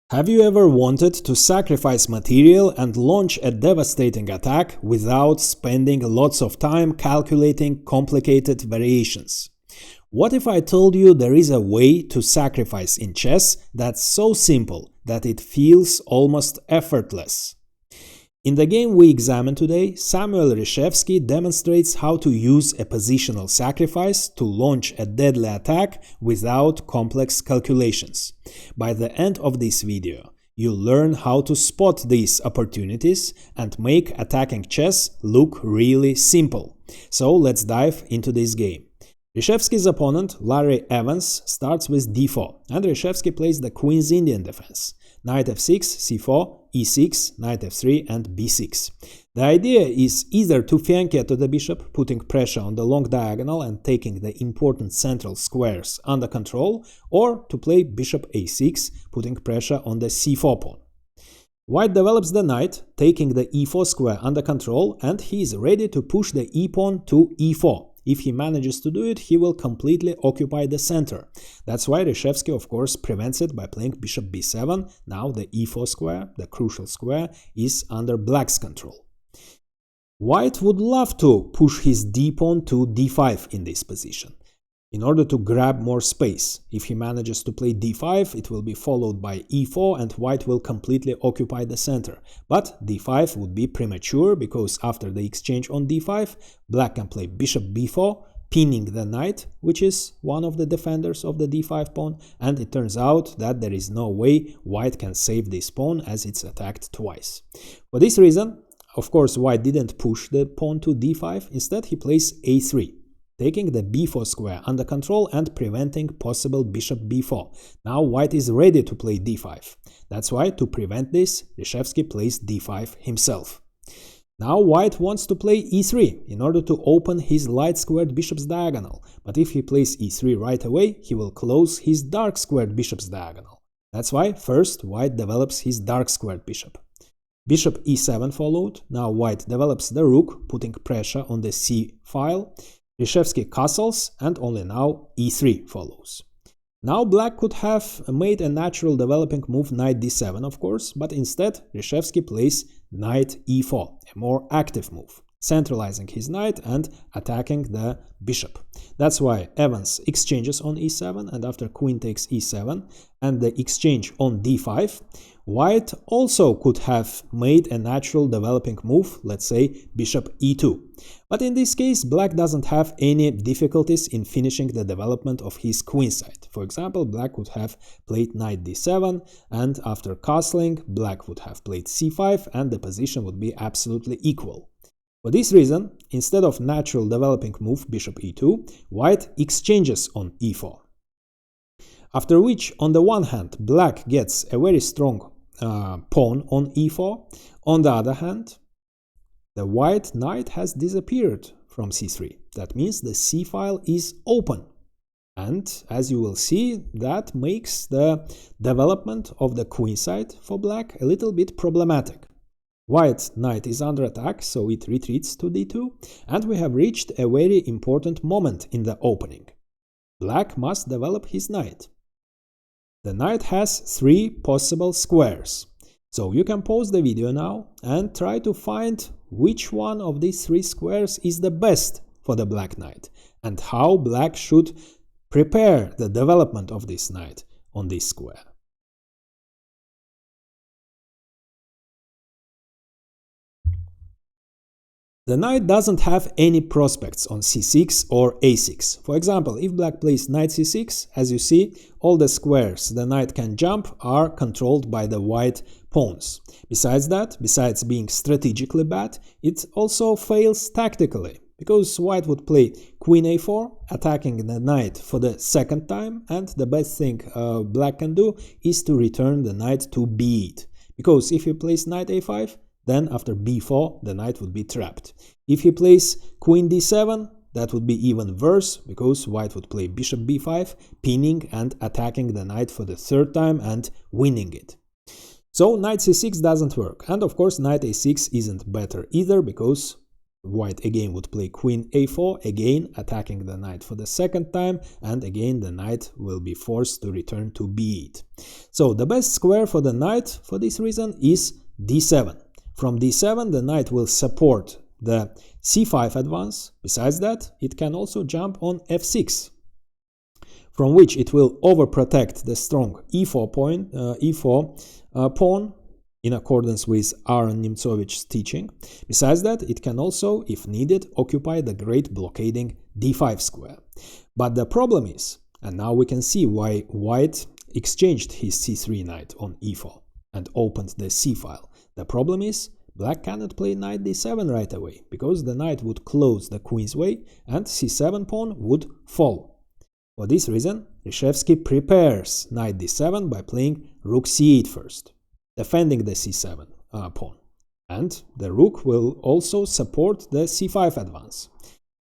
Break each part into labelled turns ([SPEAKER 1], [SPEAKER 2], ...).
[SPEAKER 1] Have you ever wanted to sacrifice material and launch a devastating attack without spending lots of time calculating complicated variations? What if I told you there is a way to sacrifice in chess that's so simple that it feels almost effortless? In the game we examine today, Samuel Reshevsky demonstrates how to use a positional sacrifice to launch a deadly attack without complex calculations. By the end of this video, you'll learn how to spot these opportunities and make attacking chess look really simple. So let's dive into this game. Reshevsky's opponent, Larry Evans, starts with d4, and Reshevsky plays the Queen's Indian defense. Knight f6, c4, e6, knight f3 and b6. The idea is either to fianchetto the bishop, putting pressure on the long diagonal and taking the important central squares under control, or to play bishop a6, putting pressure on the c4 pawn. White develops the knight, taking the e4 square under control, and he is ready to push the e-pawn to e4. If he manages to do it, he will completely occupy the center. That's why Reshevsky, of course, prevents it by playing bishop b7. Now the e4 square, the crucial square, is under black's control. White would love to push his d-pawn to d5 in this position, in order to grab more space. If he manages to play d5, it will be followed by e4 and white will completely occupy the center. But d5 would be premature, because after the exchange on d5, black can play bishop b4, pinning the knight, which is one of the defenders of the d5 pawn, and it turns out that there is no way white can save this pawn as it's attacked twice. For this reason, of course, white didn't push the pawn to d5, instead he plays a3. Taking the b4 square under control and preventing possible bishop b4. Now white is ready to play d5. That's why, to prevent this, Reshevsky plays d5 himself. Now white wants to play e3 in order to open his light-squared bishop's diagonal, but if he plays e3 right away, he will close his dark-squared bishop's diagonal. That's why first white develops his dark-squared bishop. Bishop e7 followed. Now white develops the rook, putting pressure on the c file. Reshevsky castles, and only now e3 follows. Now black could have made a natural developing move knight d7, of course, but instead Reshevsky plays knight e4, a more active move, centralizing his knight and attacking the bishop. That's why Evans exchanges on e7, and after queen takes e7 and the exchange on d5, white also could have made a natural developing move, let's say bishop e2. But in this case, black doesn't have any difficulties in finishing the development of his queenside. For example, black would have played knight d7, and after castling, black would have played c5, and the position would be absolutely equal. For this reason, instead of natural developing move bishop e2, white exchanges on e4. After which, on the one hand, black gets a very strong pawn on e4. On the other hand, the white knight has disappeared from c3. That means the c file is open. And as you will see, that makes the development of the queenside for black a little bit problematic. White knight is under attack, so it retreats to d2, and we have reached a very important moment in the opening. Black must develop his knight. The knight has 3 possible squares, so you can pause the video now and try to find which one of these 3 squares is the best for the black knight, and how black should prepare the development of this knight on this square. The knight doesn't have any prospects on c6 or a6. For example, if black plays knight c6, as you see, all the squares the knight can jump are controlled by the white pawns. Besides that, besides being strategically bad, it also fails tactically, because white would play queen a4, attacking the knight for the second time, and the best thing black can do is to return the knight to b8, because if he plays knight a5, then after b4 the knight would be trapped. If he plays queen d7, that would be even worse, because white would play bishop b5, pinning and attacking the knight for the third time and winning it. So knight c6 doesn't work, and of course knight a6 isn't better either, because white again would play queen a4, again attacking the knight for the second time, and again the knight will be forced to return to b8. So the best square for the knight for this reason is d7. From d7 the knight will support the c5 advance. Besides that, it can also jump on f6, from which it will overprotect the strong e4 pawn in accordance with Aaron Nemcovich's teaching. Besides that, it can also, if needed, occupy the great blockading d5 square. But the problem is, and now we can see why white exchanged his c3 knight on e4 and opened the c file. The problem is, black cannot play knight d7 right away, because the knight would close the queen's way and c7 pawn would fall. For this reason, Reshevsky prepares knight d7 by playing rook c8 first, defending the c7 pawn, and the rook will also support the c5 advance.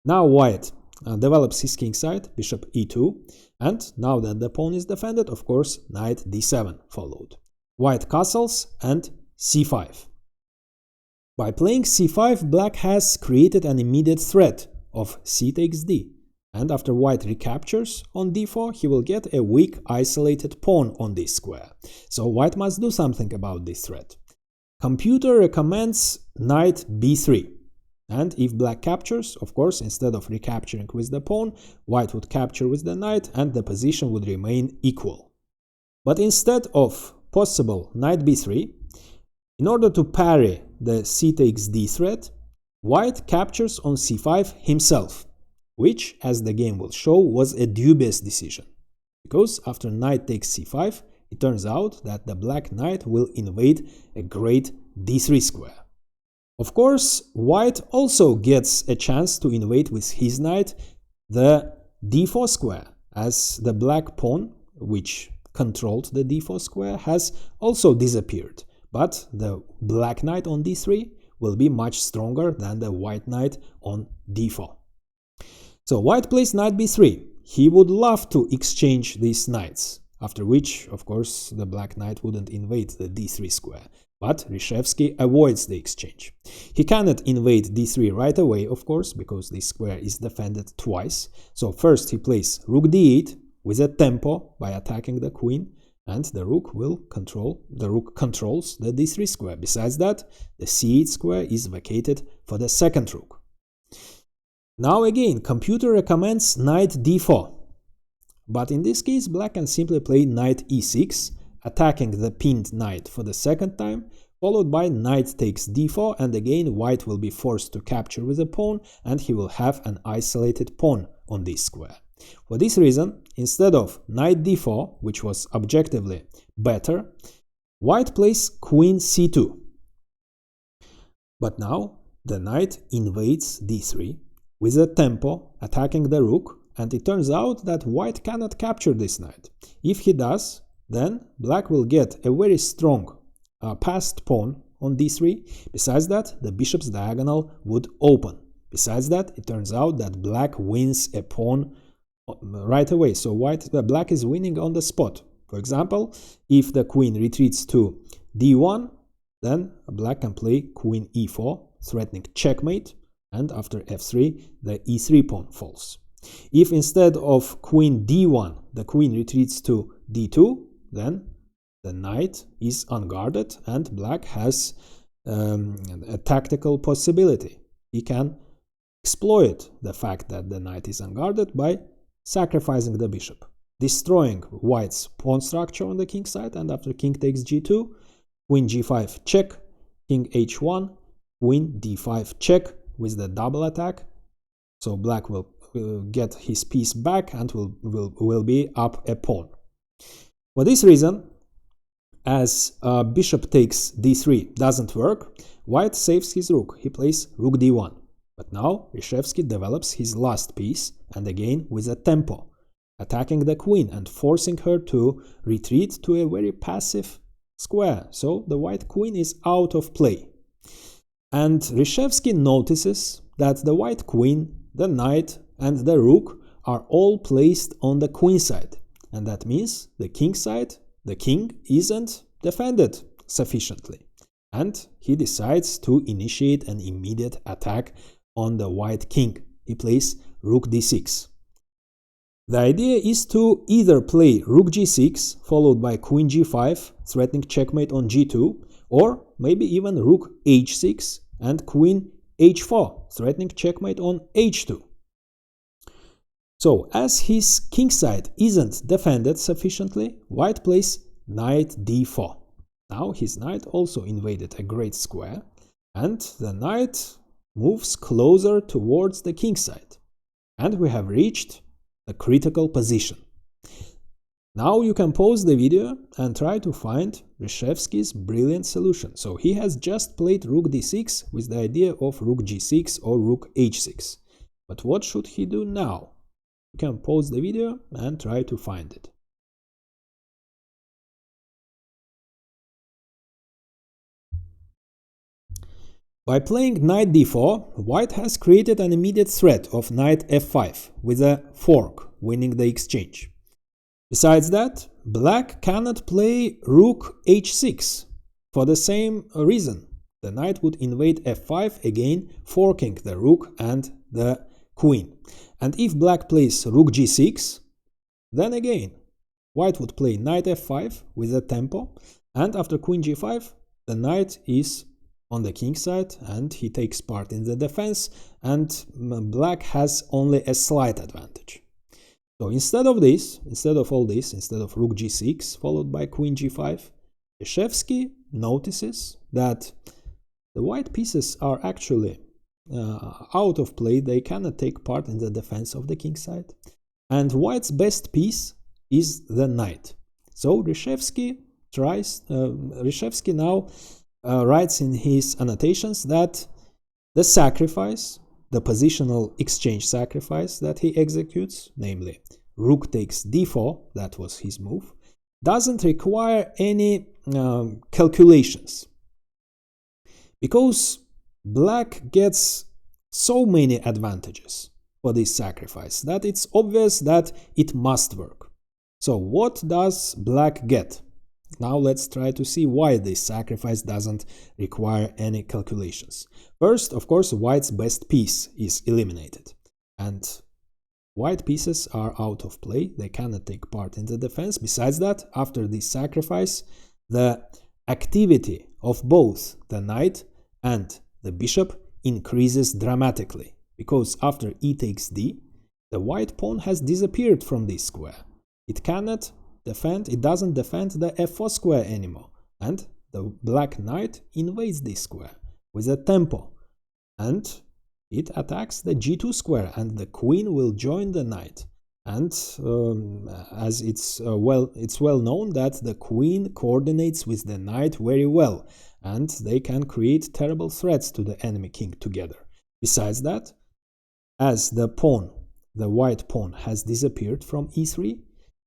[SPEAKER 1] Now white develops his king side, bishop e2, and now that the pawn is defended, of course, knight d7 followed. White castles and c5. By playing c5, black has created an immediate threat of c takes d, and after white recaptures on d4, he will get a weak isolated pawn on this square. So white must do something about this threat. Computer recommends knight b3, and if black captures, of course, instead of recapturing with the pawn, white would capture with the knight and the position would remain equal. But instead of possible knight b3, in order to parry the c takes d threat, white captures on c5 himself, which, as the game will show, was a dubious decision, because after knight takes c5, it turns out that the black knight will invade a great d3 square. Of course, white also gets a chance to invade with his knight the d4 square, as the black pawn, which controlled the d4 square, has also disappeared, but the black knight on d3 will be much stronger than the white knight on d4. So white plays knight b3. He would love to exchange these knights, after which, of course, the black knight wouldn't invade the d3 square. But Reshevsky avoids the exchange. He cannot invade d3 right away, of course, because this square is defended twice. So first he plays rook d8 with a tempo by attacking the queen, and the rook controls the d3 square. Besides that, the c8 square is vacated for the second rook. Now again, computer recommends knight d4, but in this case black can simply play knight e6, attacking the pinned knight for the second time, followed by knight takes d4, and again white will be forced to capture with a pawn, and he will have an isolated pawn on this square. For this reason, instead of knight d4, which was objectively better, white plays queen c2. But now the knight invades d3 with a tempo, attacking the rook, and it turns out that white cannot capture this knight. If he does, then black will get a very strong passed pawn on d3. Besides that, the bishop's diagonal would open. Besides that, it turns out that black wins a pawn right away, so black is winning on the spot. For example, if the queen retreats to d1, then black can play queen e4, threatening checkmate, and after f3, the e3 pawn falls. If instead of queen d1, the queen retreats to d2, then the knight is unguarded and black has a tactical possibility. He can exploit the fact that the knight is unguarded by sacrificing the bishop, destroying white's pawn structure on the king side, and after king takes g2, queen g5 check, king h1, queen d5 check with the double attack. So black will get his piece back and will be up a pawn. For this reason, as bishop takes d3 doesn't work, white saves his rook. He plays rook d1. But now Reshevsky develops his last piece, and again with a tempo, attacking the queen and forcing her to retreat to a very passive square. So the white queen is out of play. And Reshevsky notices that the white queen, the knight, and the rook are all placed on the queen side. And that means the king side, the king, isn't defended sufficiently. And he decides to initiate an immediate attack on the white king. He plays rook d6. The idea is to either play rook g6 followed by queen g5 threatening checkmate on g2, or maybe even rook h6 and queen h4 threatening checkmate on h2. So as his king side isn't defended sufficiently, white plays knight d4. Now his knight also invaded a great square, and the knight moves closer towards the king side, and we have reached a critical position. Now you can pause the video and try to find Reshevsky's brilliant solution. So he has just played rook d6 with the idea of rook g6 or rook h6. But what should he do now? You can pause the video and try to find it. By playing knight d4, white has created an immediate threat of knight f5 with a fork, winning the exchange. Besides that, black cannot play rook h6 for the same reason. The knight would invade f5, again forking the rook and the queen. And if black plays rook g6, then again white would play knight f5 with a tempo, and after queen g5, the knight is on the king side and he takes part in the defense, and black has only a slight advantage. So instead of all this, instead of rook g6 followed by queen g5, Reshevsky notices that the white pieces are actually out of play. They cannot take part in the defense of the king side, and white's best piece is the knight. So Reshevsky now writes in his annotations that the sacrifice, the positional exchange sacrifice that he executes, namely rook takes d4, that was his move, doesn't require any calculations, because black gets so many advantages for this sacrifice that it's obvious that it must work. So what does black get? Now let's try to see why this sacrifice doesn't require any calculations. First, of course, white's best piece is eliminated, and white pieces are out of play. They cannot take part in the defense. Besides that, after this sacrifice, the activity of both the knight and the bishop increases dramatically, because after e takes d, the white pawn has disappeared from this square. It cannot defend, it doesn't defend the f4 square anymore, and the black knight invades this square with a tempo, and it attacks the g2 square, and the queen will join the knight. And as it's well known that the queen coordinates with the knight very well, and they can create terrible threats to the enemy king together. Besides that, as the white pawn has disappeared from e3,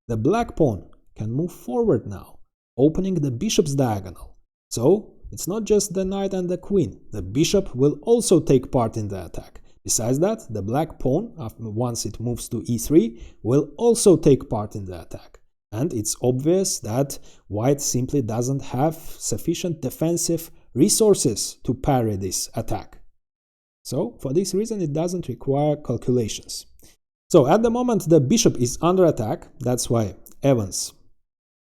[SPEAKER 1] the black pawn can move forward now, opening the bishop's diagonal. So it's not just the knight and the queen, the bishop will also take part in the attack. Besides that, the black pawn, once it moves to e3, will also take part in the attack. And it's obvious that white simply doesn't have sufficient defensive resources to parry this attack. So for this reason, it doesn't require calculations. So at the moment, the bishop is under attack. That's why Evans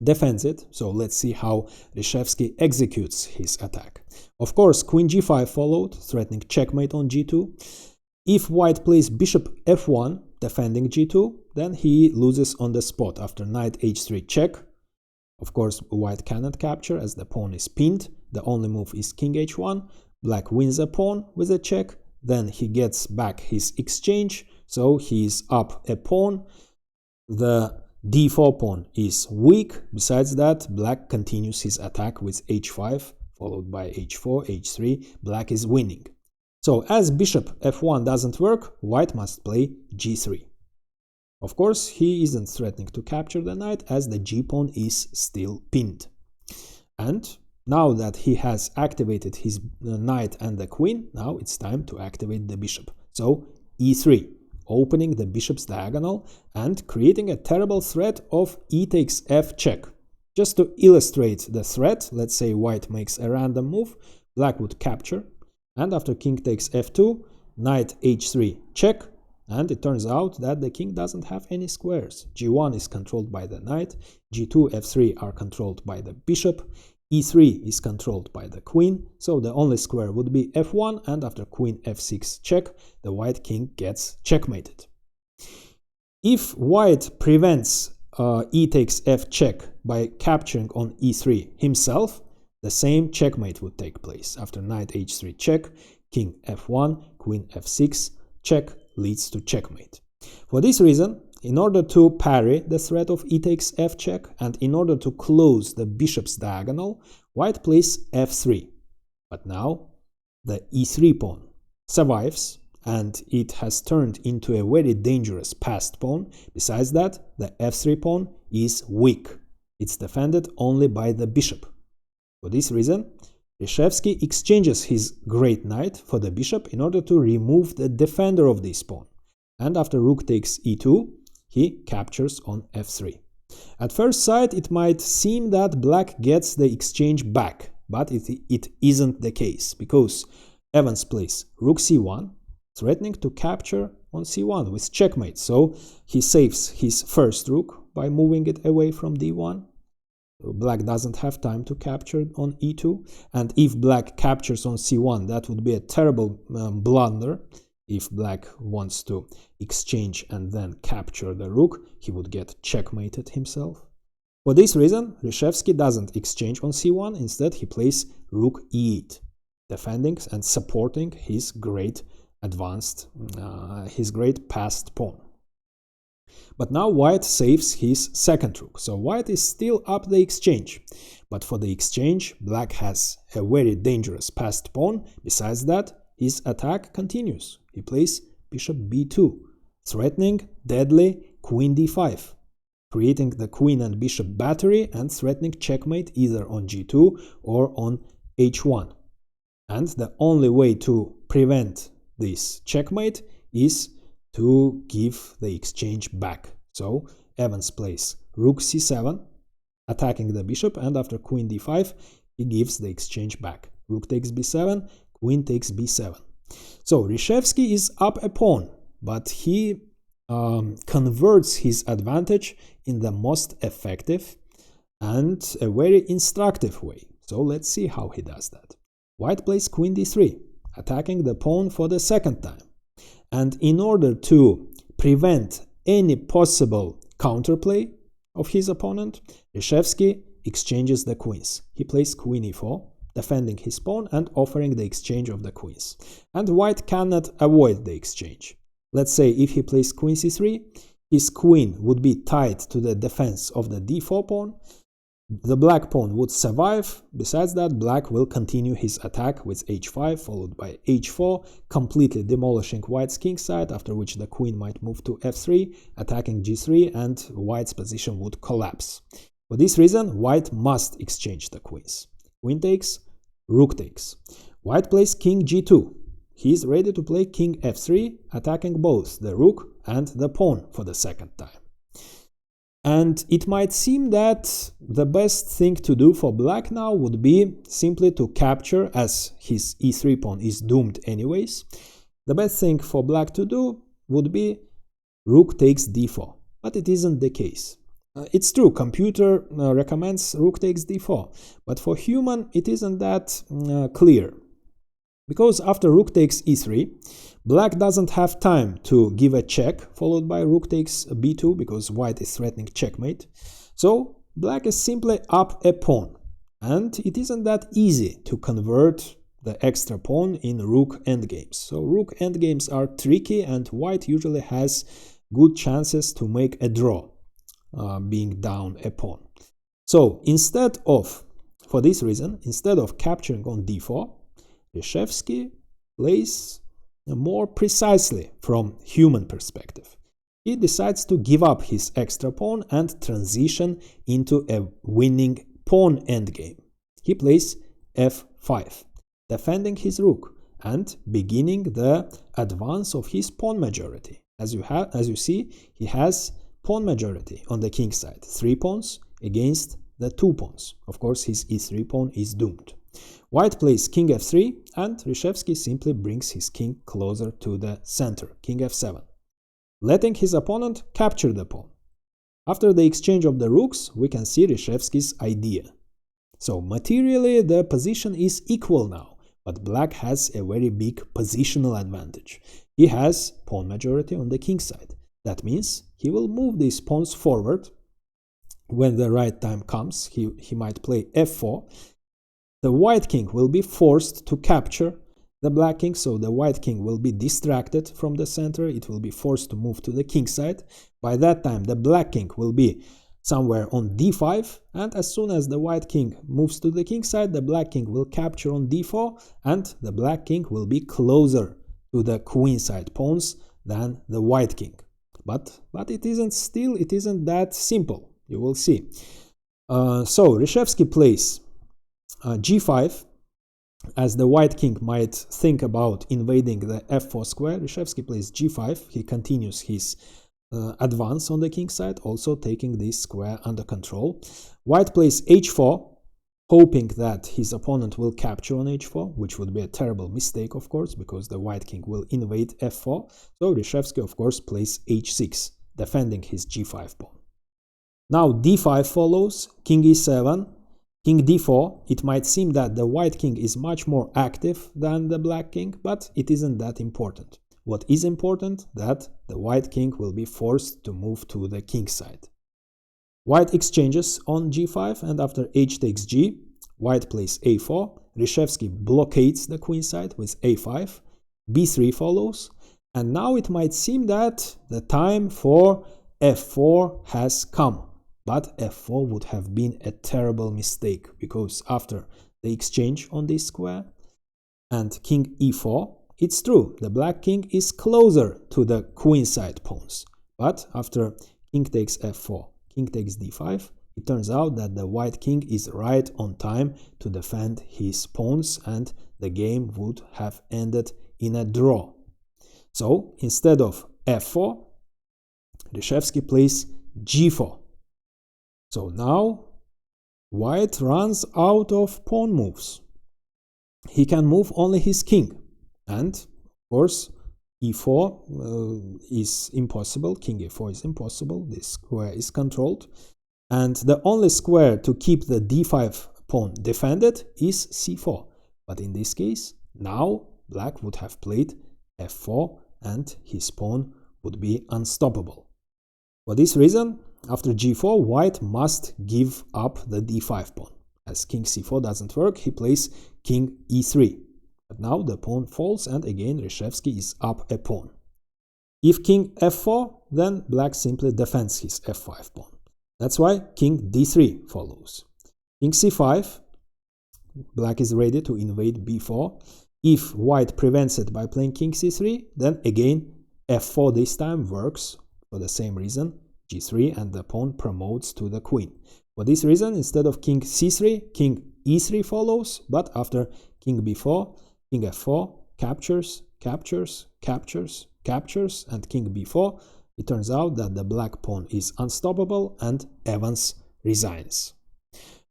[SPEAKER 1] defends it. So let's see how Reshevsky executes his attack. Of course, queen g5 followed, threatening checkmate on g2. If white plays bishop f1, defending g2, then he loses on the spot after knight h3 check. Of course, white cannot capture as the pawn is pinned. The only move is king h1. Black wins a pawn with a check. Then he gets back his exchange, so he is up a pawn. The d4 pawn is weak. Besides that, black continues his attack with h5, followed by h4, h3. Black is winning. So as bishop f1 doesn't work, white must play g3. Of course, he isn't threatening to capture the knight as the g-pawn is still pinned. And now that he has activated his knight and the queen, now it's time to activate the bishop. So e3, opening the bishop's diagonal and creating a terrible threat of e takes f check. Just to illustrate the threat, let's say white makes a random move, black would capture, and after king takes f2, knight h3 check, and it turns out that the king doesn't have any squares. g1 is controlled by the knight, g2, f3 are controlled by the bishop, e3 is controlled by the queen, so the only square would be f1, and after queen f6 check, the white king gets checkmated. If white prevents e takes f check by capturing on e3 himself, the same checkmate would take place. After knight h3 check, king f1, queen f6 check leads to checkmate. For this reason, in order to parry the threat of e takes f check and in order to close the bishop's diagonal, white plays f3. But now the e3 pawn survives and it has turned into a very dangerous passed pawn. Besides that, the f3 pawn is weak. It's defended only by the bishop. For this reason, Reshevsky exchanges his great knight for the bishop in order to remove the defender of this pawn. And after rook takes e2, he captures on f3. At first sight, it might seem that black gets the exchange back, but it isn't the case, because Evans plays rook c1, threatening to capture on c1 with checkmate, so he saves his first rook by moving it away from d1. Black doesn't have time to capture on e2, and if black captures on c1, that would be a terrible blunder. If black wants to exchange and then capture the rook, he would get checkmated himself. For this reason, Reshevsky doesn't exchange on c1, instead he plays rook e8, defending and supporting his great passed pawn. But now white saves his second rook, so white is still up the exchange. But for the exchange, black has a very dangerous passed pawn. Besides that, his attack continues. He plays bishop b2, threatening deadly queen d5, creating the queen and bishop battery and threatening checkmate either on g2 or on h1. And the only way to prevent this checkmate is to give the exchange back. So Evans plays rook c7, attacking the bishop, and after queen d5, he gives the exchange back. Rook takes b7, queen takes b7. So Reshevsky is up a pawn, but he converts his advantage in the most effective and a very instructive way. So let's see how he does that. White plays queen d3, attacking the pawn for the second time. And in order to prevent any possible counterplay of his opponent, Reshevsky exchanges the queens. He plays queen e4, defending his pawn and offering the exchange of the queens. And white cannot avoid the exchange. Let's say if he plays queen c3, his queen would be tied to the defense of the d4 pawn. The black pawn would survive. Besides that, black will continue his attack with h5 followed by h4, completely demolishing white's kingside, after which the queen might move to f3, attacking g3, and white's position would collapse. For this reason, white must exchange the queens. Queen takes, rook takes. White plays king g2. He is ready to play king f3, attacking both the rook and the pawn for the second time. And it might seem that the best thing to do for black now would be simply to capture, as his e3 pawn is doomed anyways. The best thing for black to do would be rook takes d4, but it isn't the case. It's true, computer recommends rook takes d4, but for human it isn't that clear. Because after rook takes e3, black doesn't have time to give a check, followed by rook takes b2, because white is threatening checkmate. So black is simply up a pawn, and it isn't that easy to convert the extra pawn in rook endgames. So rook endgames are tricky, and white usually has good chances to make a draw, being down a pawn. So for this reason, instead of capturing on d4, Reshevsky plays more precisely from human perspective. He decides to give up his extra pawn and transition into a winning pawn endgame. He plays f5, defending his rook and beginning the advance of his pawn majority. As you see, he has pawn majority on the king side, 3 pawns against the 2 pawns. Of course, his e3 pawn is doomed. White plays king f3, and Reshevsky simply brings his king closer to the center, king f7, letting his opponent capture the pawn. After the exchange of the rooks, we can see Reshevsky's idea. So materially, the position is equal now, but black has a very big positional advantage. He has pawn majority on the king side. That means he will move these pawns forward. When the right time comes, he might play f4. The white king will be forced to capture the black king, so the white king will be distracted from the center. It will be forced to move to the king side. By that time, the black king will be somewhere on d5, and as soon as the white king moves to the king side, the black king will capture on d4, and the black king will be closer to the queen side pawns than the white king. But it isn't that simple. You will see. So Reshevsky plays g5. As the white king might think about invading the f4 square, Reshevsky plays g5. He continues his advance on the king side, also taking this square under control. White plays h4, hoping that his opponent will capture on h4, which would be a terrible mistake, of course, because the white king will invade f4. So Reshevsky, of course, plays h6, defending his g5 pawn. Now d5 follows, king e7, king d4. It might seem that the white king is much more active than the black king, but it isn't that important. What is important, that the white king will be forced to move to the king side. White exchanges on g5, and after h takes g, white plays a4. Reshevsky blockades the queen side with a5. b3 follows, and now it might seem that the time for f4 has come. But f4 would have been a terrible mistake, because after the exchange on this square and king e4, it's true, the black king is closer to the queen side pawns. But after king takes f4, king takes d5, it turns out that the white king is right on time to defend his pawns, and the game would have ended in a draw. So instead of f4, Reshevsky plays g4. So now white runs out of pawn moves. He can move only his king, and of course e4 is impossible. King e4 is impossible. This square is controlled, and the only square to keep the d5 pawn defended is c4. But in this case, now black would have played f4, and his pawn would be unstoppable. For this reason, after g4, white must give up the d5 pawn. As king c4 doesn't work, he plays king e3. But now the pawn falls, and again Reshevsky is up a pawn. If king f4, then black simply defends his f5 pawn. That's why king d3 follows. King c5, black is ready to invade b4. If white prevents it by playing king c3, then again f4 this time works for the same reason, g3, and the pawn promotes to the queen. For this reason, instead of king c3, king e3 follows, but after king b4, king f4 captures, captures, captures, captures, and king b4, it turns out that the black pawn is unstoppable, and Evans resigns.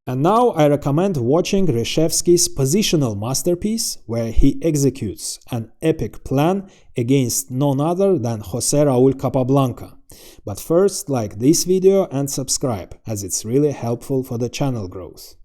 [SPEAKER 1] And now I recommend watching Reshevsky's positional masterpiece, where he executes an epic plan against none other than José Raúl Capablanca. But first, like this video and subscribe, as it's really helpful for the channel growth.